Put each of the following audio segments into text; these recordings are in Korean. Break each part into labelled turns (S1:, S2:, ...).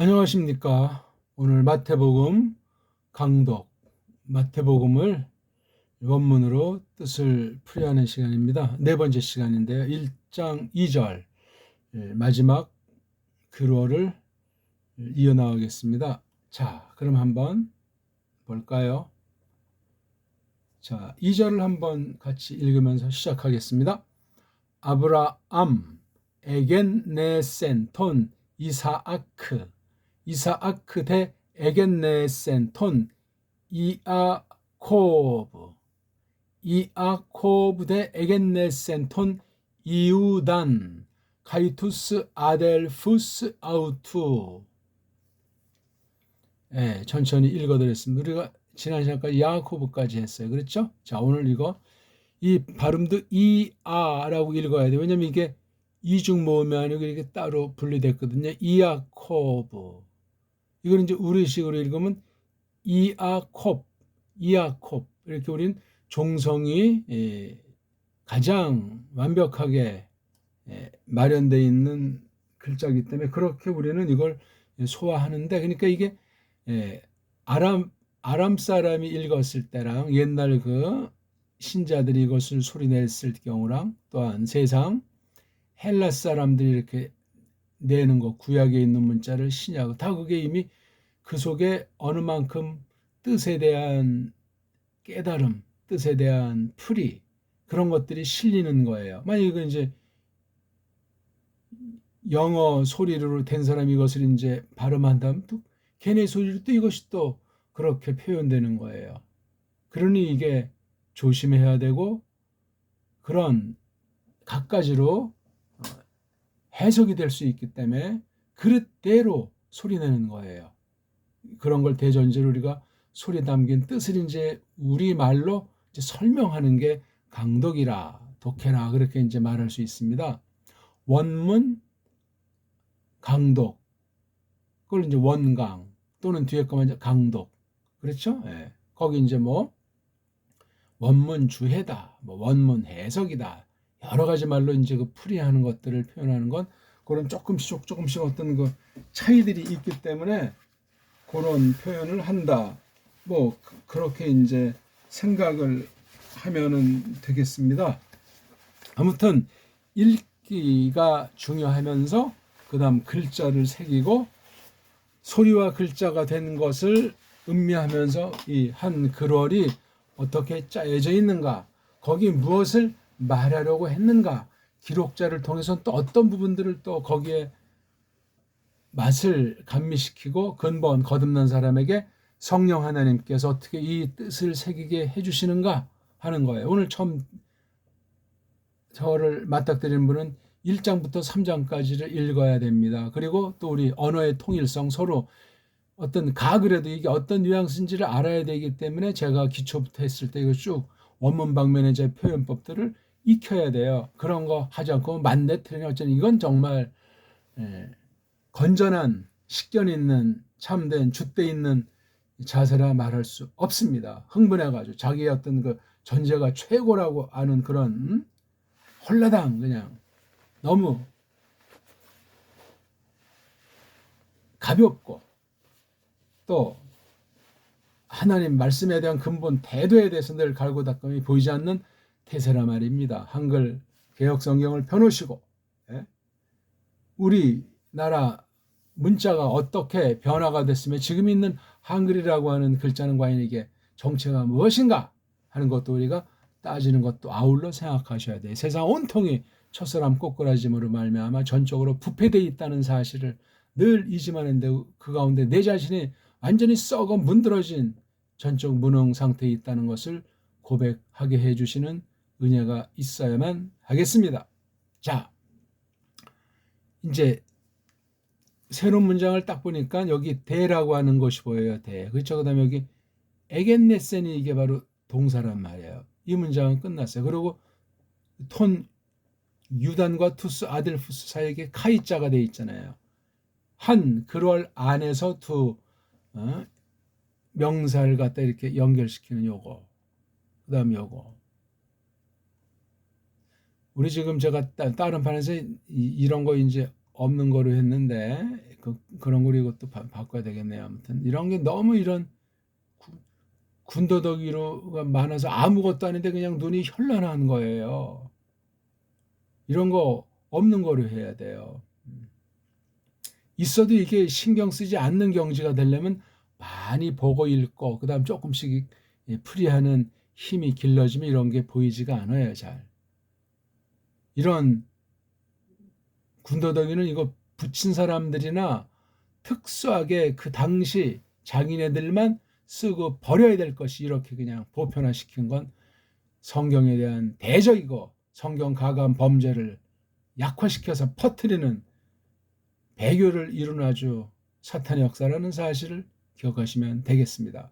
S1: 안녕하십니까. 오늘 마태복음 강독, 마태복음을 원문으로 뜻을 풀이하는 시간입니다. 네 번째 시간인데요. 1장 2절 마지막 글월을 이어나가겠습니다. 자, 그럼 한번 볼까요? 자, 2절을 한번 같이 읽으면서 시작하겠습니다. 아브라함 에겐네센 톤 이사아크 대 에겐네센 톤 이아코브 대 에겐네센 톤 이우단 가이투스 아델푸스 아우투. 천천히 읽어드렸습니다. 우리가 지난 시간까지 야코브까지 했어요. 그렇죠? 자, 오늘 이 발음도 이아라고 읽어야 돼요. 왜냐면 이게 이중 모음이 아니고 이렇게 따로 분리됐거든요. 이아코브. 이거는 이제 우리식으로 읽으면 이아콥. 이렇게 우리는 종성이 가장 완벽하게 마련되어 있는 글자이기 때문에 그렇게 우리는 이걸 소화하는데, 그러니까 이게 아람 사람이 읽었을 때랑 옛날 그 신자들이 이것을 소리냈을 경우랑 또한 세상 헬라 사람들이 이렇게 내는 것, 구약에 있는 문자를 신약, 다 그게 이미 그 속에 어느 만큼 뜻에 대한 깨달음, 뜻에 대한 풀이, 그런 것들이 실리는 거예요. 만약 이거 이제 영어 소리로 된 사람이 이것을 이제 발음한다면 또 걔네 소리로 또 이것이 또 그렇게 표현되는 거예요. 그러니 이게 조심해야 되고, 그런 갖가지로 해석이 될 수 있기 때문에 그릇대로 소리내는 거예요. 그런 걸 대전제로 우리가 소리 담긴 뜻을 이제 우리말로 이제 설명하는 게 강독이라, 독해라, 그렇게 이제 말할 수 있습니다. 원문 강독, 그걸 이제 원강 또는 뒤에 거만 이제 강독. 그렇죠? 예. 거기 이제 뭐 원문 주해다, 뭐 원문 해석이다, 여러 가지 말로 이제 그 풀이하는 것들을 표현하는 건 그런 조금씩 어떤 그 차이들이 있기 때문에 그런 표현을 한다. 뭐 그렇게 이제 생각을 하면은 되겠습니다. 아무튼 읽기가 중요하면서 그다음 글자를 새기고 소리와 글자가 된 것을 음미하면서 이 한 글월이 어떻게 짜여져 있는가, 거기 무엇을 말하려고 했는가, 기록자를 통해서 또 어떤 부분들을 또 거기에 맛을 감미시키고 근본 거듭난 사람에게 성령 하나님께서 어떻게 이 뜻을 새기게 해주시는가 하는 거예요. 오늘 처음 저를 맞닥뜨리는 분은 1장부터 3장까지를 읽어야 됩니다. 그리고 또 우리 언어의 통일성, 서로 어떤 가글에도 이게 어떤 뉘앙스인지를 알아야 되기 때문에 제가 기초부터 했을 때 이거 쭉 원문 방면의 제 표현법들을 익혀야 돼요. 그런 거 하지 않고 맞네 틀리네 어쩌니, 이건 정말 건전한 식견 있는 참된 줏대 있는 자세라 말할 수 없습니다. 흥분해가지고 자기의 어떤 그 존재가 최고라고 아는 그런 홀라당 그냥 너무 가볍고 또 하나님 말씀에 대한 근본 태도에 대해서 늘 갈고 닦음이 보이지 않는 태세라 말입니다. 한글 개혁 성경을 펴놓으시고 우리나라 문자가 어떻게 변화가 됐으며 지금 있는 한글이라고 하는 글자는 과연 이게 정체가 무엇인가 하는 것도 우리가 따지는 것도 아울러 생각하셔야 돼요. 세상 온통이 첫사람 꼬꾸라짐으로 말미암아 전적으로 부패되어 있다는 사실을 늘 잊으면 안 되고, 그 가운데 내 자신이 완전히 썩어 문드러진 전적 무능 상태에 있다는 것을 고백하게 해주시는 은혜가 있어야만 하겠습니다. 자, 이제 새로운 문장을 딱 보니까 여기 대라고 하는 것이 보여요. 대. 그렇죠. 그 다음에 여기 에겐네센이 이게 바로 동사란 말이에요. 이 문장은 끝났어요. 그리고 톤 유단과 투스 아델푸스 사이에 카이자가 되어 있잖아요. 한 글월 안에서 두 명사를 갖다 이렇게 연결시키는 요거. 그 다음에 요거. 우리 지금 제가 다른 판에서 이런 거 이제 없는 거로 했는데 그런 걸 이것도 바꿔야 되겠네요. 아무튼 이런 게 너무 이런 군더더기로가 많아서 아무것도 아닌데 그냥 눈이 현란한 거예요. 이런 거 없는 거로 해야 돼요. 있어도 이게 신경 쓰지 않는 경지가 되려면 많이 보고 읽고 그다음 조금씩 풀이하는 힘이 길러지면 이런 게 보이지가 않아요. 잘. 이런 군더더기는 이거 붙인 사람들이나 특수하게 그 당시 자기네들만 쓰고 버려야 될 것이 이렇게 그냥 보편화시킨 건 성경에 대한 대적이고 성경 가감 범죄를 약화시켜서 퍼뜨리는 배교를 이룬 아주 사탄의 역사라는 사실을 기억하시면 되겠습니다.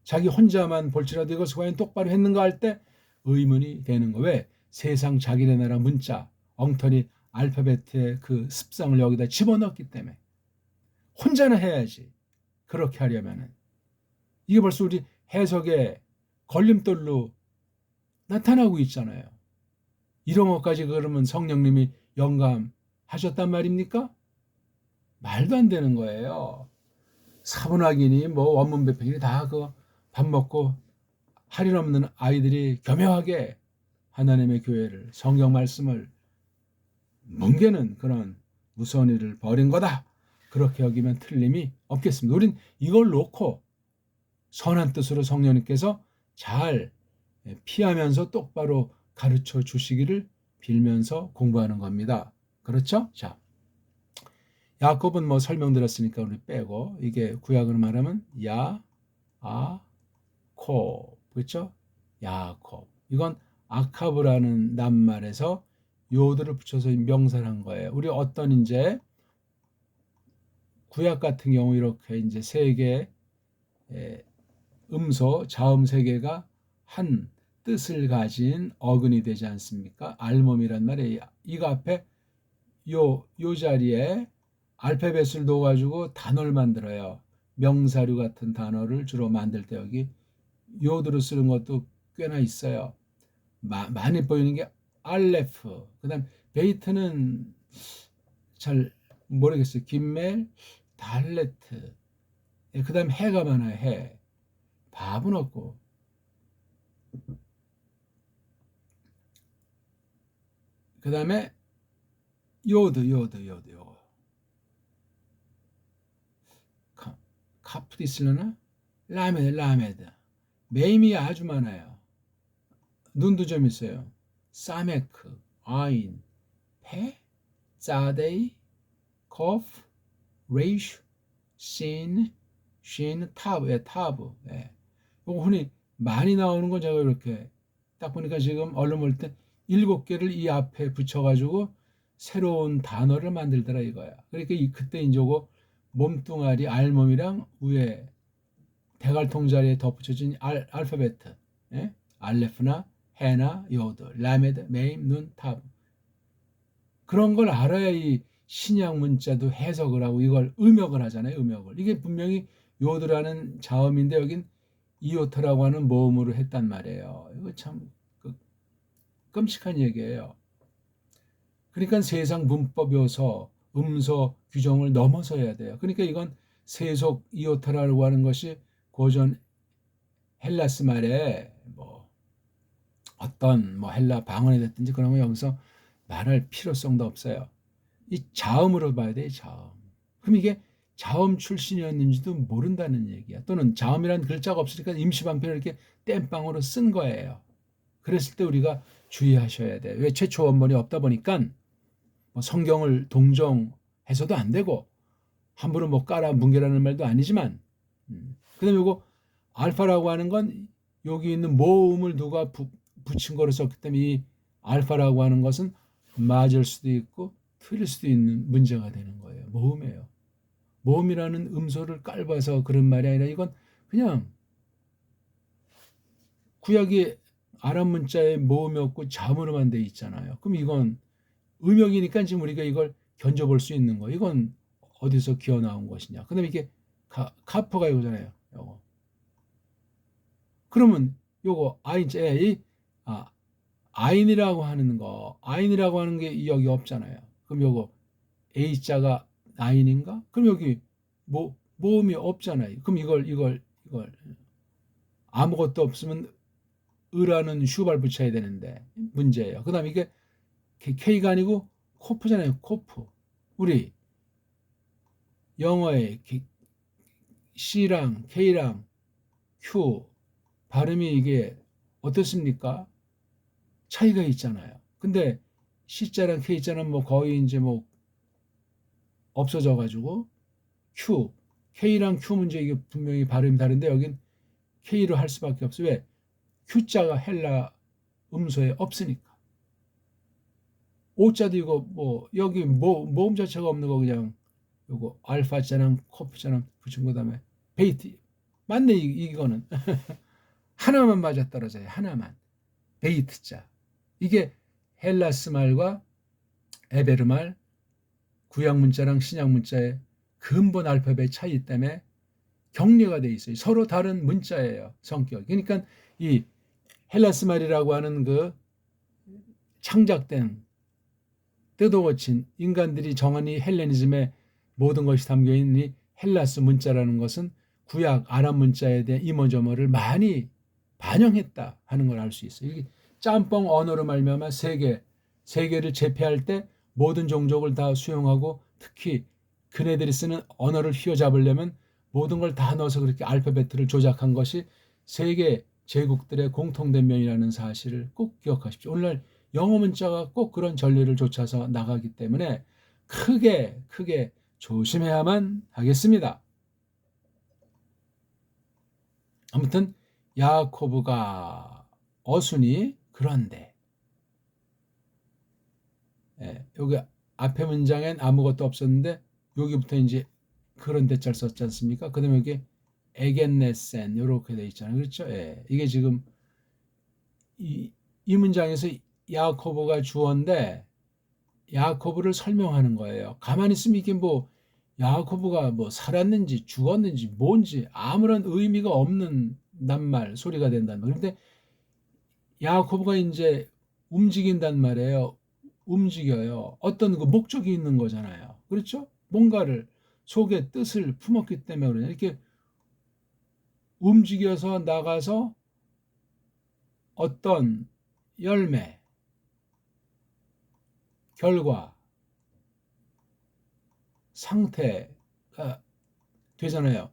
S1: 자기 혼자만 볼지라도 이것을 과연 똑바로 했는가 할 때 의문이 되는 거. 왜? 세상 자기네 나라 문자 엉터리 알파벳의 그 습성을 여기다 집어넣었기 때문에 혼자는 해야지. 그렇게 하려면은 이게 벌써 우리 해석의 걸림돌로 나타나고 있잖아요. 이런 것까지 그러면 성령님이 영감하셨단 말입니까? 말도 안 되는 거예요. 사분학이니 뭐 원문배평이 다 그 밥 먹고 할인 없는 아이들이 교묘하게 하나님의 교회를 성경 말씀을 뭉개는 그런 무서운 일을 벌인 거다. 그렇게 여기면 틀림이 없겠습니다. 우린 이걸 놓고 선한 뜻으로 성령님께서 잘 피하면서 똑바로 가르쳐 주시기를 빌면서 공부하는 겁니다. 그렇죠? 자, 야곱은 뭐 설명드렸으니까 우리 빼고 이게 구약으로 말하면 야아콥 그렇죠? 야곱 이건 아카브라는 낱말에서 요드를 붙여서 명사를 한 거예요. 우리 어떤 이제 구약 같은 경우 이렇게 이제 세 개의 음소 자음 세 개가 한 뜻을 가진 어근이 되지 않습니까? 알몸이란 말이에요. 이거 앞에 요 자리에 알파벳을 넣어가지고 단어를 만들어요. 명사류 같은 단어를 주로 만들 때 여기 요드로 쓰는 것도 꽤나 있어요. 많이 보이는 게 알레프, 그 다음 베이트는 잘 모르겠어요. 김멜, 달레트, 그 다음 해가 많아요. 해. 밥은 없고. 그 다음에 요드. 카프도 있으려나? 라메드. 메임이 아주 많아요. 눈도 좀 있어요. 사메크, 아인, 페, 짜데이, 코프, 레이슈, 신, 타브. 예. 이거 흔히 많이 나오는 건 제가 이렇게 딱 보니까 지금 얼른 볼 때 7개를 이 앞에 붙여가지고 새로운 단어를 만들더라 이거야. 그러니까 그때 이제 그 몸뚱아리 알몸이랑 위에 대갈통 자리에 덧붙여진 알파벳, 예? 알레프나 해나 요드, 라메드, 메임, 눈, 타브. 그런 걸 알아야 이 신약 문자도 해석을 하고 이걸 음역을 하잖아요. 음역을. 이게 분명히 요드라는 자음인데 여긴 이오타라고 하는 모음으로 했단 말이에요. 이거 참 끔찍한 얘기예요. 그러니까 세상 문법 요소, 음소 규정을 넘어서야 돼요. 그러니까 이건 세속 이오타라고 하는 것이 고전 헬라스 말에 뭐 어떤 뭐 헬라 방언이 됐든지 그런 거 여기서 말할 필요성도 없어요. 이 자음으로 봐야 돼, 자음. 그럼 이게 자음 출신이었는지도 모른다는 얘기야. 또는 자음이란 글자가 없으니까 임시방편을 이렇게 땜빵으로 쓴 거예요. 그랬을 때 우리가 주의하셔야 돼. 왜 최초 원본이 없다 보니까 뭐 성경을 동정해서도 안 되고 함부로 뭐 깔아 뭉개라는 말도 아니지만 그다음에 이거 알파라고 하는 건 여기 있는 모음을 누가 붙인 거로 썼기 때문에 이 알파라고 하는 것은 맞을 수도 있고 틀릴 수도 있는 문제가 되는 거예요. 모음이에요. 모음이라는 음소를 깔봐서 그런 말이 아니라 이건 그냥 구약이 아람 문자에 모음이 없고 자음으로만 돼 있잖아요. 그럼 이건 음역이니까 지금 우리가 이걸 견뎌볼 수 있는 거. 이건 어디서 기어 나온 것이냐. 그다음에 이게 카프가 이거잖아요. 요거. 그러면 요거 아인이라고 하는 거, 아인이라고 하는 게 여기 없잖아요. 그럼 요거 A자가 9인가? 그럼 여기 모음이 없잖아요. 그럼 이걸 아무것도 없으면 으라는 슈발 붙여야 되는데 문제예요. 그 다음에 이게 K가 아니고 코프잖아요. 코프. 우리 영어에 C랑 K랑 Q 발음이 이게 어떻습니까? 차이가 있잖아요. 근데 C자랑 K자는 뭐 거의 이제 뭐 없어져 가지고 Q, K랑 Q 문제 이게 분명히 발음이 다른데 여긴 K로 할 수밖에 없어요. 왜? Q자가 헬라 음소에 없으니까. O자도 이거 뭐 여기 모음 자체가 없는 거 그냥 요거 알파자랑 코프자랑 붙인 거 다음에 베이트 맞네 이거는 하나만 맞아떨어져요. 하나만 베이트자 이게 헬라스 말과 에베르 말 구약 문자랑 신약 문자의 근본 알파벳 차이 때문에 격리가 돼 있어요. 서로 다른 문자예요. 성격. 그러니까 이 헬라스 말이라고 하는 그 창작된 뜯어고친 인간들이 정한이 헬레니즘의 모든 것이 담겨있는 이 헬라스 문자라는 것은 구약 아람 문자에 대한 이모저모를 많이 반영했다 하는 걸 알 수 있어요. 이게 짬뽕 언어로 말미암아 세계를 제패할 때 모든 종족을 다 수용하고 특히 그네들이 쓰는 언어를 휘어잡으려면 모든 걸 다 넣어서 그렇게 알파벳을 조작한 것이 세계 제국들의 공통된 면이라는 사실을 꼭 기억하십시오. 오늘날 영어 문자가 꼭 그런 전례를 좇아서 나가기 때문에 크게 조심해야만 하겠습니다. 아무튼 야코브가 어순이 그런데 여기 앞에 문장엔 아무것도 없었는데 여기부터 이제 그런 대자를 썼지 않습니까? 그 다음에 여기 에겐네센 이렇게 돼 있잖아요. 그렇죠? 이게 지금 이 문장에서 야코브가 주어인데 야코브를 설명하는 거예요. 가만히 있으면 이게 뭐 야코브가 뭐 살았는지 죽었는지 뭔지 아무런 의미가 없는 낱말 소리가 된단 말이에요. 그런데 야코브가 이제 움직인단 말이에요. 움직여요. 어떤 그 목적이 있는 거잖아요. 그렇죠? 뭔가를 속에 뜻을 품었기 때문에 그러냐. 이렇게 움직여서 나가서 어떤 열매, 결과, 상태가 되잖아요.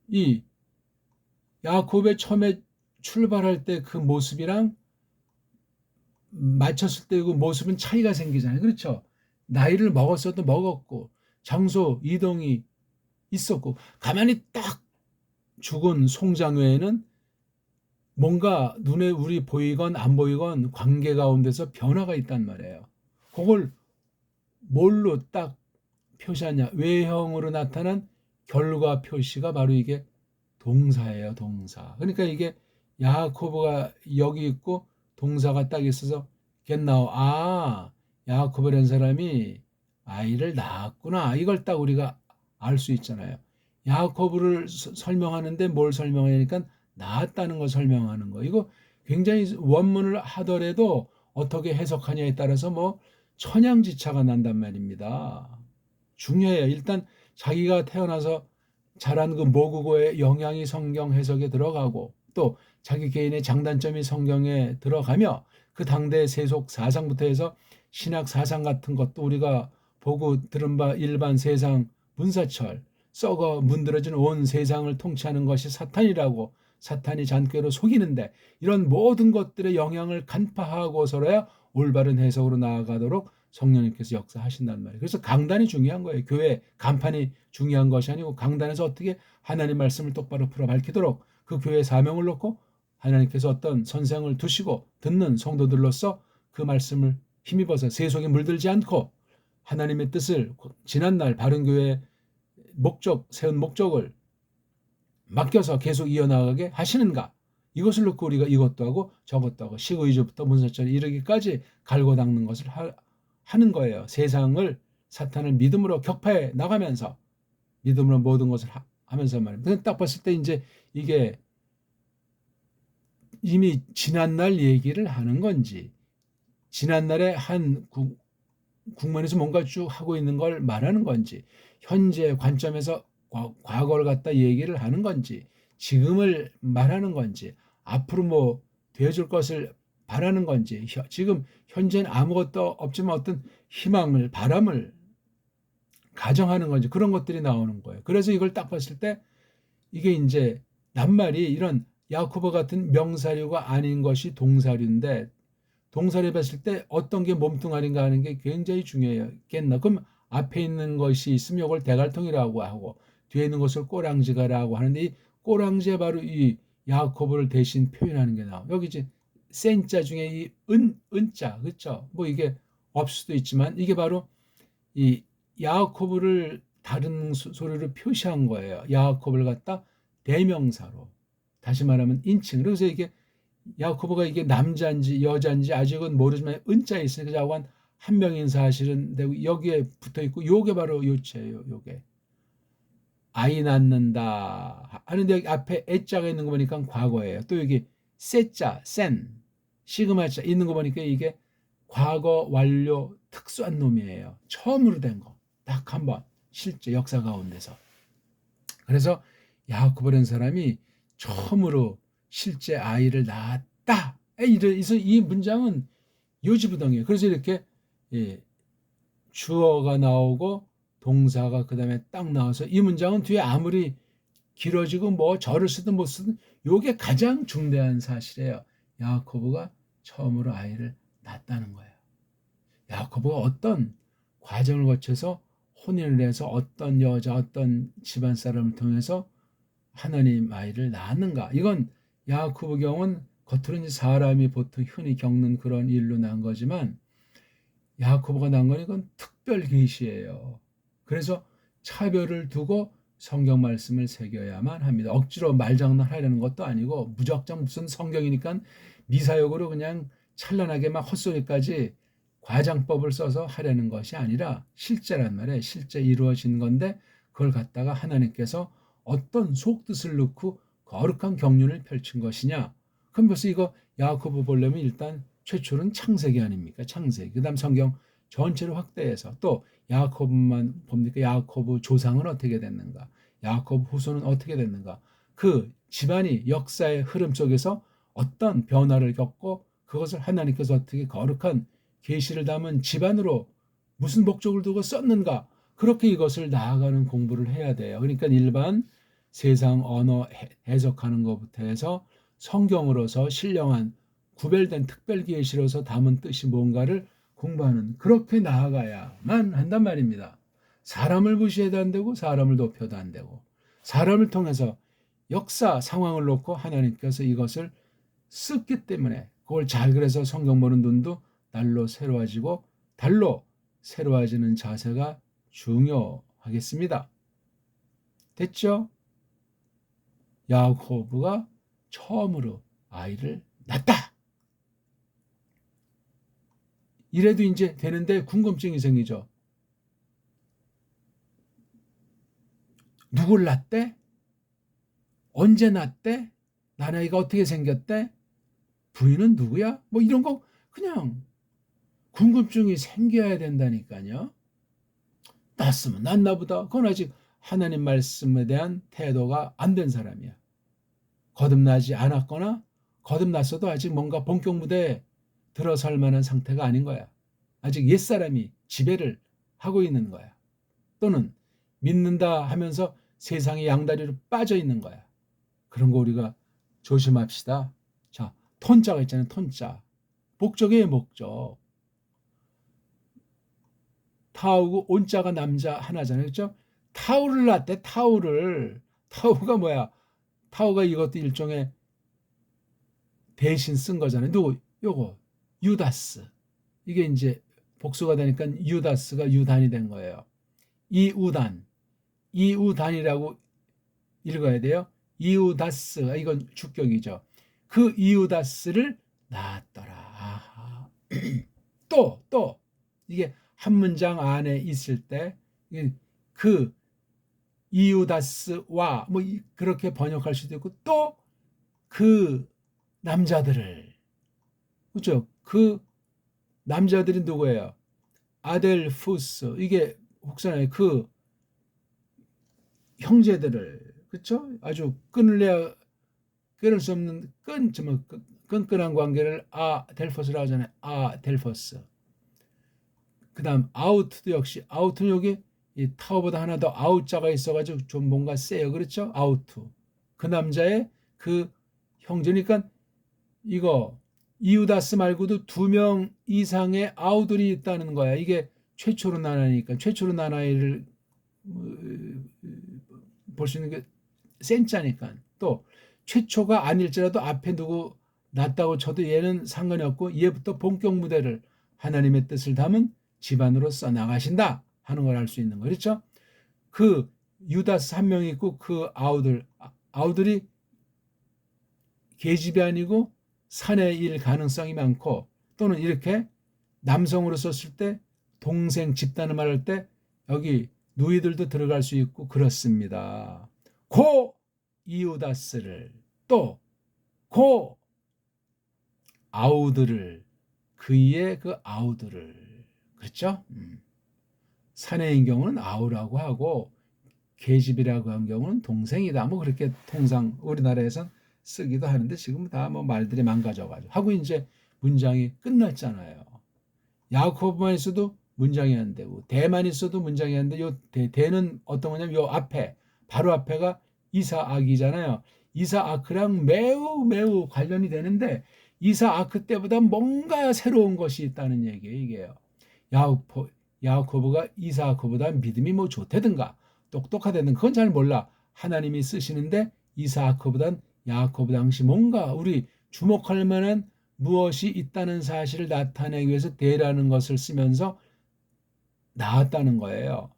S1: 이 야곱의 처음에 출발할 때 그 모습이랑 맞췄을 때 그 모습은 차이가 생기잖아요. 그렇죠? 나이를 먹었어도 먹었고 장소 이동이 있었고 가만히 딱 죽은 송장회에는 뭔가 눈에 우리 보이건 안 보이건 관계 가운데서 변화가 있단 말이에요. 그걸 뭘로 딱 표시하냐? 외형으로 나타난 결과 표시가 바로 이게 동사예요, 동사. 그러니까 이게 야코브가 여기 있고 동사가 딱 있어서 겟나오. 야코브라는 사람이 아이를 낳았구나. 이걸 딱 우리가 알 수 있잖아요. 야코브를 설명하는데 뭘 설명하니까 낳았다는 걸 설명하는 거. 이거 굉장히 원문을 하더라도 어떻게 해석하냐에 따라서 뭐 천양지차가 난단 말입니다. 중요해요. 일단 자기가 태어나서 자란 그 모국어의 영향이 성경 해석에 들어가고 또 자기 개인의 장단점이 성경에 들어가며 그 당대 세속 사상부터 해서 신학 사상 같은 것도 우리가 보고 들은 바 일반 세상 문사철 썩어 문드러진 온 세상을 통치하는 것이 사탄이라고 사탄이 잔꾀로 속이는데 이런 모든 것들의 영향을 간파하고서야 올바른 해석으로 나아가도록 성령님께서 역사하신단 말이에요. 그래서 강단이 중요한 거예요. 교회 간판이 중요한 것이 아니고 강단에서 어떻게 하나님 말씀을 똑바로 풀어 밝히도록 그 교회의 사명을 놓고 하나님께서 어떤 선생을 두시고 듣는 성도들로서 그 말씀을 힘입어서 세속에 물들지 않고 하나님의 뜻을 지난날 바른교회의 세운 목적을 맡겨서 계속 이어나가게 하시는가? 이것을 놓고 우리가 이것도 하고 저것도 하고 시의주부터 문서철에 이르기까지 갈고 닦는 것을 하는 거예요. 세상을 사탄을 믿음으로 격파해 나가면서 믿음으로 모든 것을 하면서 말입니다. 딱 봤을 때 이제 이게 이미 지난날 얘기를 하는 건지 지난날의 한 국면에서 뭔가 쭉 하고 있는 걸 말하는 건지, 현재 관점에서 과거를 갖다 얘기를 하는 건지, 지금을 말하는 건지, 앞으로 뭐 되어줄 것을 바라는 건지, 지금 현재는 아무것도 없지만 어떤 희망을, 바람을 가정하는 건지, 그런 것들이 나오는 거예요. 그래서 이걸 딱 봤을 때 이게 이제 낱말이 이런 야코보 같은 명사류가 아닌 것이 동사류인데, 동사를 봤을 때 어떤 게 몸뚱아리인가 하는 게 굉장히 중요하겠나. 그럼 앞에 있는 것이 있으면 이걸 대갈통이라고 하고 뒤에 있는 것을 꼬랑지가라고 하는데, 이 꼬랑지에 바로 이 야코보를 대신 표현하는 게 나와. 여기 이제 센자 중에 이 은자, 그렇죠? 뭐 이게 없을 수도 있지만 이게 바로 이 야코보를 다른 소리로 표시한 거예요. 야코보를 갖다 대명사로, 다시 말하면 인칭. 그래서 이게 야코보가 이게 남자인지 여자인지 아직은 모르지만 은자에 있으니까 자고 한 명인 사실은 되고 여기에 붙어 있고, 요게 바로 요체예요. 요게 아이 낳는다 하는데 여기 앞에 애자가 있는 거 보니까 과거예요. 또 여기 세자, 센, 시그마자 있는 거 보니까 이게 과거 완료 특수한 놈이에요. 처음으로 된 거. 딱 한 번 실제 역사 가운데서. 그래서 야코보라는 사람이 처음으로 실제 아이를 낳았다. 그래서 이 문장은 요지부동이에요. 그래서 이렇게 주어가 나오고 동사가 그 다음에 딱 나와서 이 문장은 뒤에 아무리 길어지고 뭐 절을 쓰든 못 쓰든 요게 가장 중대한 사실이에요. 야코보가 처음으로 아이를 낳았다는 거예요. 야코보가 어떤 과정을 거쳐서 혼인을 해서 어떤 여자, 어떤 집안 사람을 통해서 하나님 아이를 낳았는가. 이건 야코보 경우는 겉으로는 사람이 보통 흔히 겪는 그런 일로 난 거지만, 야코보가 낳은 건 이건 특별 계시예요. 그래서 차별을 두고 성경 말씀을 새겨야만 합니다. 억지로 말장난하려는 것도 아니고 무작정 무슨 성경이니까 미사역으로 그냥 찬란하게 막 헛소리까지 과장법을 써서 하려는 것이 아니라 실제란 말이에요. 실제 이루어진 건데 그걸 갖다가 하나님께서 어떤 속뜻을 넣고 거룩한 경륜을 펼친 것이냐. 그럼 벌써 이거 야코보 보려면 일단 최초는 창세기 아닙니까? 창세기. 그 다음 성경 전체를 확대해서 또 야코브만 봅니까? 야코브 조상은 어떻게 됐는가? 야코브 후손은 어떻게 됐는가? 그 집안이 역사의 흐름 속에서 어떤 변화를 겪고 그것을 하나님께서 어떻게 거룩한 계시를 담은 집안으로 무슨 목적을 두고 썼는가? 그렇게 이것을 나아가는 공부를 해야 돼요. 그러니까 일반 세상 언어 해석하는 것부터 해서 성경으로서 신령한 구별된 특별 계시로서 담은 뜻이 뭔가를 공부하는, 그렇게 나아가야만 한단 말입니다. 사람을 무시해도 안 되고 사람을 높여도 안 되고, 사람을 통해서 역사 상황을 놓고 하나님께서 이것을 썼기 때문에 그걸 잘, 그래서 성경 보는 눈도 날로 새로워지고 달로 새로워지는 자세가 중요하겠습니다. 됐죠? 야코브가 처음으로 아이를 낳았다. 이래도 이제 되는데 궁금증이 생기죠. 누굴 낳았대? 언제 낳았대? 나나이가 어떻게 생겼대? 부인은 누구야? 뭐 이런 거 그냥 궁금증이 생겨야 된다니까요. 낳았으면 낳나 보다. 그건 아직 하나님 말씀에 대한 태도가 안 된 사람이야. 거듭나지 않았거나 거듭났어도 아직 뭔가 본격 무대에 들어설 만한 상태가 아닌 거야. 아직 옛사람이 지배를 하고 있는 거야. 또는 믿는다 하면서 세상의 양다리로 빠져 있는 거야. 그런 거 우리가 조심합시다. 자, 톤자가 있잖아요. 톤자. 목적의 목적. 타우고 온자가 남자 하나잖아요. 그렇죠? 타우를 낳대. 타우를. 타우가 뭐야? 타우가 이것도 일종의 대신 쓴 거잖아요. 누구? 요거 유다스. 이게 이제 복수가 되니까 유다스가 유단이 된 거예요. 이우단. 이우단이라고 읽어야 돼요. 이우다스. 이건 주격이죠. 그 이우다스를 낳았더라. 아하. 또 이게 한 문장 안에 있을 때 그 이우다스와 뭐 그렇게 번역할 수도 있고, 또 그 남자들을, 그렇죠? 그 남자들이 누구예요? 아델푸스 이게 혹사나요. 그 형제들을 그렇죠? 아주 끊을 수 없는 끈끈한 관계를 아델퍼스라고 하잖아요. 아델퍼스. 그다음 아우트도 역시 아우트는 여기 이 타워보다 하나 더 아웃자가 있어가지고 좀 뭔가 세요. 그렇죠? 아우트. 그 남자의 그 형제니까 이거 이우다스 말고도 2명 이상의 아우들이 있다는 거야. 이게 최초로 나나니까 최초로 나나이를 볼 수 있는 게 센자니까 또 최초가 아닐지라도 앞에 누구 낫다고 쳐도 얘는 상관이 없고 얘부터 본격 무대를 하나님의 뜻을 담은 집안으로 써나가신다 하는 걸 알 수 있는 거 그렇죠? 그 유다스 한 명이 있고 그 아우들이 계집이 아니고 사내일 가능성이 많고 또는 이렇게 남성으로 썼을 때 동생 집단을 말할 때 여기 누이들도 들어갈 수 있고 그렇습니다. 고 이우다스를 또 고 아우들을 그의 그 아우들을 그렇죠? 사내인 경우는 아우라고 하고 계집이라고 한 경우는 동생이다. 뭐 그렇게 통상 우리나라에선 쓰기도 하는데 지금 다 뭐 말들이 망가져가지고 하고 이제 문장이 끝났잖아요. 야코브만 있어도 문장이 안 되고 대만 있어도 문장이 안 돼. 요 대는 어떤 거냐면 요 앞에 바로 앞에가 이사악이잖아요. 이사아크랑 매우 관련이 되는데 이사아크 때보다 뭔가 새로운 것이 있다는 얘기예요. 이게요. 야코브가 이사아크보다 믿음이 뭐 좋다든가 똑똑하다든 그건 잘 몰라. 하나님이 쓰시는데 이사아크보단 야코브 당시 뭔가 우리 주목할 만한 무엇이 있다는 사실을 나타내기 위해서 대라는 것을 쓰면서 나왔다는 거예요.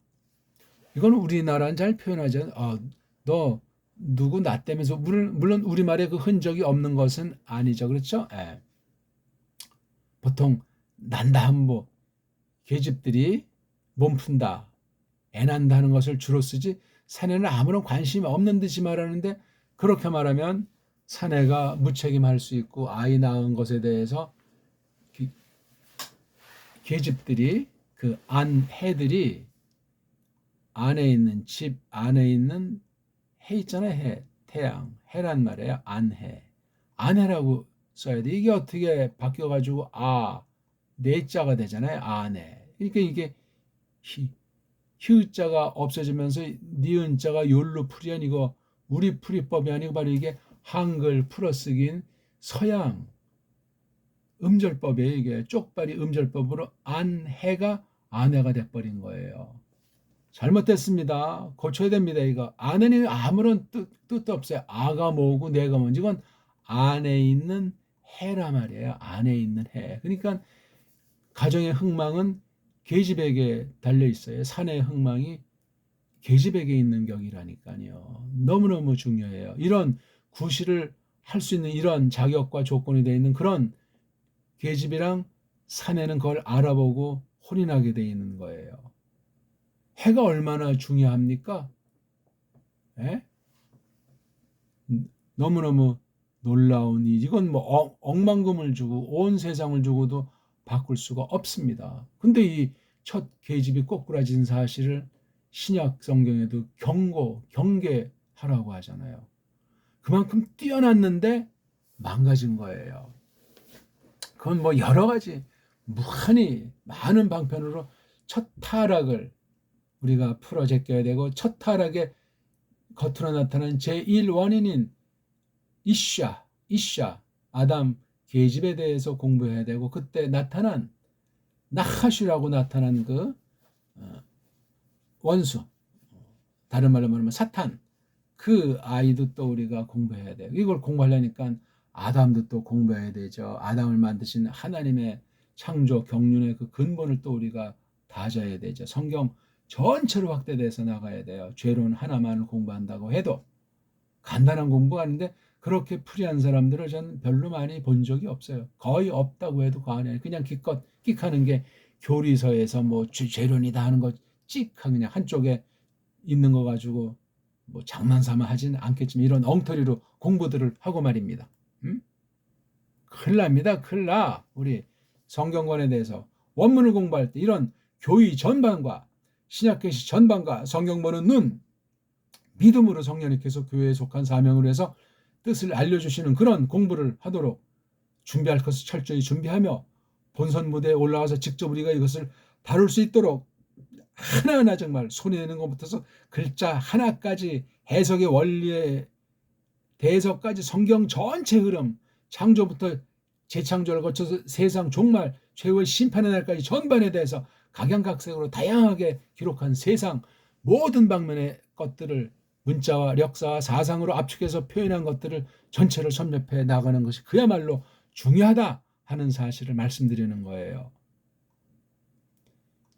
S1: 이건 우리나라는 잘 표현하지 않아요. 너 누구 낫다면서 물론 우리말에 그 흔적이 없는 것은 아니죠. 그렇죠? 예. 보통 난다 하면 뭐 계집들이 몸 푼다, 애 난다는 것을 주로 쓰지 사내는 아무런 관심이 없는 듯이 말하는데 그렇게 말하면 사내가 무책임할 수 있고 아이 낳은 것에 대해서 계집들이 그 해들이 안에 있는 집 안에 있는 해 있잖아요. 해 태양 해란 말이에요. 안해라고 써야 돼. 이게 어떻게 바뀌어가지고 내자가 되잖아요. 안해. 그러니까 이게 휴자가 없어지면서 니은자가 욜로 풀이한 이거 우리 풀이법이 아니고 바로 이게 한글 풀어쓰기인 서양 음절법이에요. 이게 쪽발이 음절법으로 안해가 아내가 돼버린 거예요. 잘못됐습니다. 고쳐야 됩니다. 이거 아내는 아무런 뜻도 없어요. 아가 뭐고 내가 뭔지 이건 안에 있는 해라 말이에요. 안에 있는 해. 그러니까 가정의 흥망은 계집에게 달려 있어요. 사내의 흥망이 계집에게 있는 격이라니까요. 너무너무 중요해요. 이런 구실을 할 수 있는 이런 자격과 조건이 되어 있는 그런 계집이랑 사내는 그걸 알아보고 혼인하게 되어 있는 거예요. 해가 얼마나 중요합니까? 에? 너무너무 놀라운 이건 뭐 억만금을 주고 온 세상을 주고도 바꿀 수가 없습니다. 근데 이 첫 계집이 꼬꾸라진 사실을 신약 성경에도 경계하라고 하잖아요. 그만큼 뛰어났는데 망가진 거예요. 그건 뭐 여러 가지 무한히 많은 방편으로 첫 타락을 우리가 풀어 제껴야 되고 첫 타락의 겉으로 나타난 제1원인인 이샤 아담 계집에 대해서 공부해야 되고 그때 나타난 나하슈라고 나타난 그 원수 다른 말로 말하면 사탄 그 아이도 또 우리가 공부해야 돼요. 이걸 공부하려니까 아담도 또 공부해야 되죠. 아담을 만드신 하나님의 창조 경륜의 그 근본을 또 우리가 다져야 되죠. 성경 전체로 확대돼서 나가야 돼요. 죄론 하나만을 공부한다고 해도 간단한 공부가 아닌데 그렇게 풀이한 사람들을 전 별로 많이 본 적이 없어요. 거의 없다고 해도 과언이 아니에요. 그냥 기껏 끽하는 게 교리서에서 뭐 죄론이다 하는 거 찍하 그냥 한쪽에 있는 거 가지고 뭐 장난삼아 하진 않겠지만 이런 엉터리로 공부들을 하고 말입니다. 큰일 납니다. 큰일 나. 우리 성경권에 대해서 원문을 공부할 때 이런 교의 전반과 신약계시 전반과 성경 보는 눈, 믿음으로 성령님께서 교회에 속한 사명으로 해서 뜻을 알려주시는 그런 공부를 하도록 준비할 것을 철저히 준비하며 본선 무대에 올라가서 직접 우리가 이것을 다룰 수 있도록 하나하나 정말 손에 내는 것부터서 글자 하나까지 해석의 원리에 대해서까지 성경 전체 흐름, 창조부터 재창조를 거쳐서 세상 종말, 최후의 심판의 날까지 전반에 대해서 각양각색으로 다양하게 기록한 세상 모든 방면의 것들을 문자와 역사와 사상으로 압축해서 표현한 것들을 전체를 섭렵해 나가는 것이 그야말로 중요하다 하는 사실을 말씀드리는 거예요.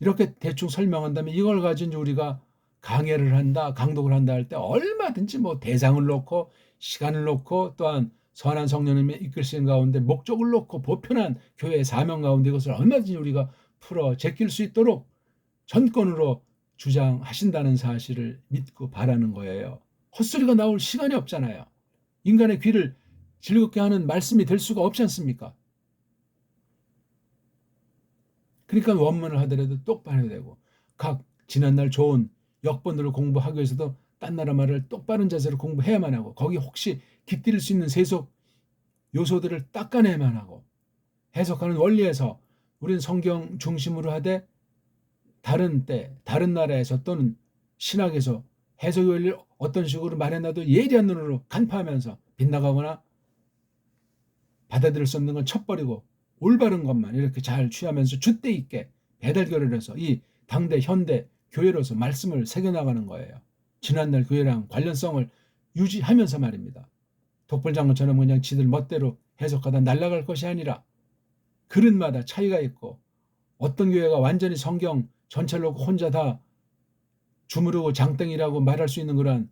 S1: 이렇게 대충 설명한다면 이걸 가지고 우리가 강해를 한다, 강독을 한다 할 때 얼마든지 뭐 대상을 놓고 시간을 놓고 또한 선한 성령님의 이끌신 가운데 목적을 놓고 보편한 교회의 사명 가운데 이것을 얼마든지 우리가 풀어 제낄 수 있도록 전권으로 주장하신다는 사실을 믿고 바라는 거예요. 헛소리가 나올 시간이 없잖아요. 인간의 귀를 즐겁게 하는 말씀이 될 수가 없지 않습니까? 그러니까 원문을 하더라도 똑바로 해야 되고 각 지난날 좋은 역본들을 공부하기 위해서도 딴 나라 말을 똑바른 자세로 공부해야만 하고 거기 혹시 깃들일 수 있는 세속 요소들을 닦아내야만 하고 해석하는 원리에서 우리는 성경 중심으로 하되 다른 때 다른 나라에서 또는 신학에서 해석의 원리를 어떤 식으로 말해놔도 예리한 눈으로 간파하면서 빗나가거나 받아들일 수 없는 건 쳐버리고 올바른 것만 이렇게 잘 취하면서 줏대 있게 배달교를 해서 이 당대 현대 교회로서 말씀을 새겨나가는 거예요. 지난날 교회랑 관련성을 유지하면서 말입니다. 독불장군처럼 그냥 지들 멋대로 해석하다 날아갈 것이 아니라 그릇마다 차이가 있고 어떤 교회가 완전히 성경 전체를 놓고 혼자 다 주무르고 장땡이라고 말할 수 있는 그런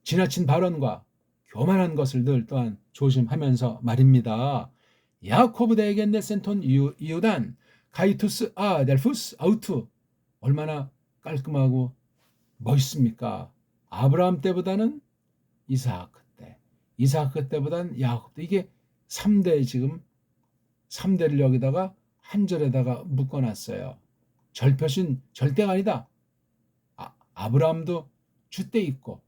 S1: 지나친 발언과 교만한 것을 늘 또한 조심하면서 말입니다. 야코브 데에겐 네센톤 이우단 가이투스 델푸스 아우투 얼마나 깔끔하고 멋있습니까? 아브라함 때보다는 이삭 때, 이삭 때보다는 야곱 때 이게 3대 지금 3대를 여기다가 한 절에다가 묶어놨어요. 절표신 절대가 아니다. 아브라함도 줏대 있고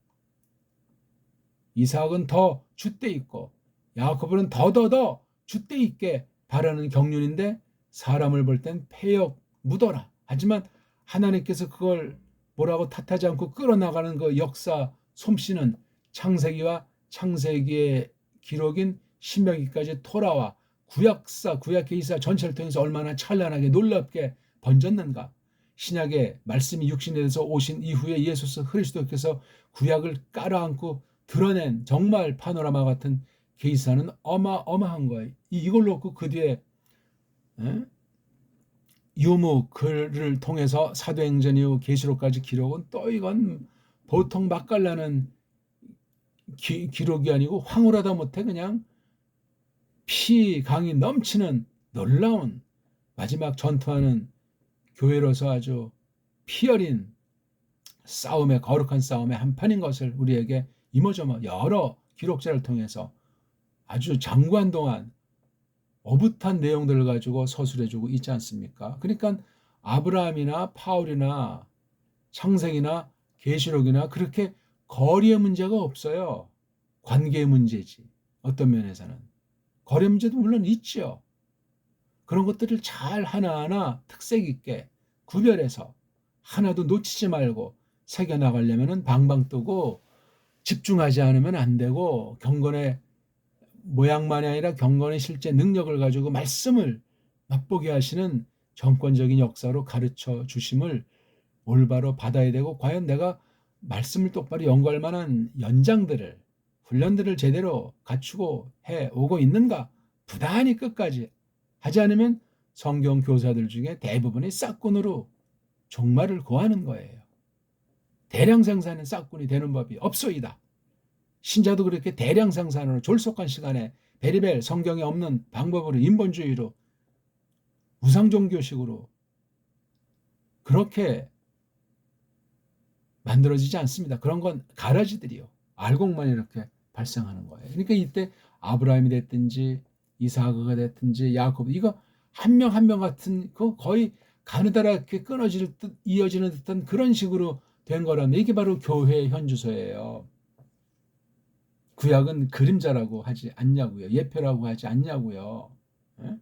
S1: 이삭은 더 줏대 있고 야코브는 더더더 줏대 있게 바라는 경륜인데 사람을 볼 땐 패역 묻어라. 하지만 하나님께서 그걸 뭐라고 탓하지 않고 끌어나가는 그 역사 솜씨는 창세기와 창세기의 기록인 신명기까지 토라와 구약사, 구약계시사 전체를 통해서 얼마나 찬란하게 놀랍게 번졌는가. 신약의 말씀이 육신에 대해서 오신 이후에 예수 그리스도께서 구약을 깔아안고 드러낸 정말 파노라마 같은 계시사는 어마어마한 거예요. 이걸 놓고 그 뒤에 유무 글을 통해서 사도행전 이후 계시록까지 기록은 또 이건 보통 맛깔나는 기록이 아니고 황홀하다 못해 그냥 피 강이 넘치는 놀라운 마지막 전투하는 교회로서 아주 피 어린 싸움의 거룩한 싸움의 한판인 것을 우리에게 이모저모 여러 기록자를 통해서 아주 장구한 동안 어붓한 내용들을 가지고 서술해주고 있지 않습니까? 그러니까 아브라함이나 파울이나 창세기나 계시록이나 그렇게 거리의 문제가 없어요. 관계의 문제지. 어떤 면에서는. 거리 문제도 물론 있죠. 그런 것들을 잘 하나하나 특색 있게 구별해서 하나도 놓치지 말고 새겨나가려면 방방 뜨고 집중하지 않으면 안 되고 경건의 모양만이 아니라 경건의 실제 능력을 가지고 말씀을 맛보게 하시는 정권적인 역사로 가르쳐 주심을 올바로 받아야 되고 과연 내가 말씀을 똑바로 연구할 만한 연장들을 훈련들을 제대로 갖추고 해오고 있는가 부단히 끝까지 하지 않으면 성경 교사들 중에 대부분이 싹군으로 종말을 고하는 거예요. 대량 생산은 싹군이 되는 법이 없소이다. 신자도 그렇게 대량 생산으로 졸속한 시간에 베리벨 성경에 없는 방법으로 인본주의로 우상종교식으로 그렇게 만들어지지 않습니다. 그런 건 가라지들이요. 알곡만 이렇게 발생하는 거예요. 그러니까 이때 아브라함이 됐든지 이삭가 됐든지 야곱 이거 한 명 한 명 같은 그 거의 가느다랗게 끊어질 듯 이어지는 듯한 그런 식으로 된 거라면 이게 바로 교회의 현주소예요. 구약은 그림자라고 하지 않냐고요. 예표라고 하지 않냐고요. 예?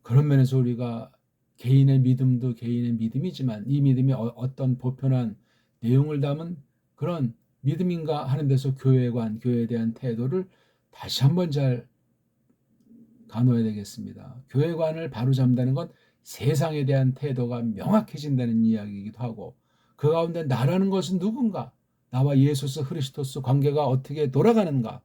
S1: 그런 면에서 우리가 개인의 믿음도 개인의 믿음이지만 이 믿음이 어떤 보편한 내용을 담은 그런 믿음인가 하는 데서 교회관, 교회에 대한 태도를 다시 한번 잘 가놓아야 되겠습니다. 교회관을 바로잡는다는 건 세상에 대한 태도가 명확해진다는 이야기이기도 하고 그 가운데 나라는 것은 누군가? 나와 예수스 그리스도스 관계가 어떻게 돌아가는가?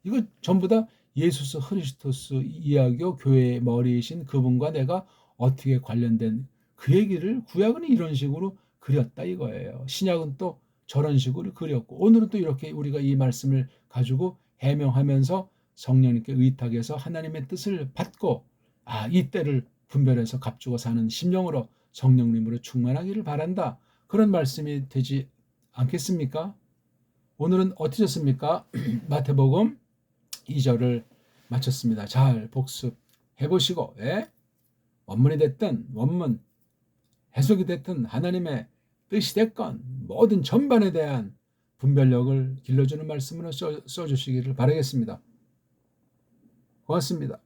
S1: 이거 전부 다 예수스 그리스도스 이야기요 교회의 머리이신 그분과 내가 어떻게 관련된 그 얘기를 구약은 이런 식으로 그렸다 이거예요. 신약은 또 저런 식으로 그렸고 오늘은 또 이렇게 우리가 이 말씀을 가지고 해명하면서 성령님께 의탁해서 하나님의 뜻을 받고 이 때를 분별해서 값주고 사는 심령으로 성령님으로 충만하기를 바란다. 그런 말씀이 되지 않겠습니까? 오늘은 어떠셨습니까? 마태복음 2절을 마쳤습니다. 잘 복습해 보시고 원문이 됐든 원문 해석이 됐든 하나님의 뜻이 됐건 모든 전반에 대한 분별력을 길러주는 말씀으로 써주시기를 바라겠습니다. 고맙습니다.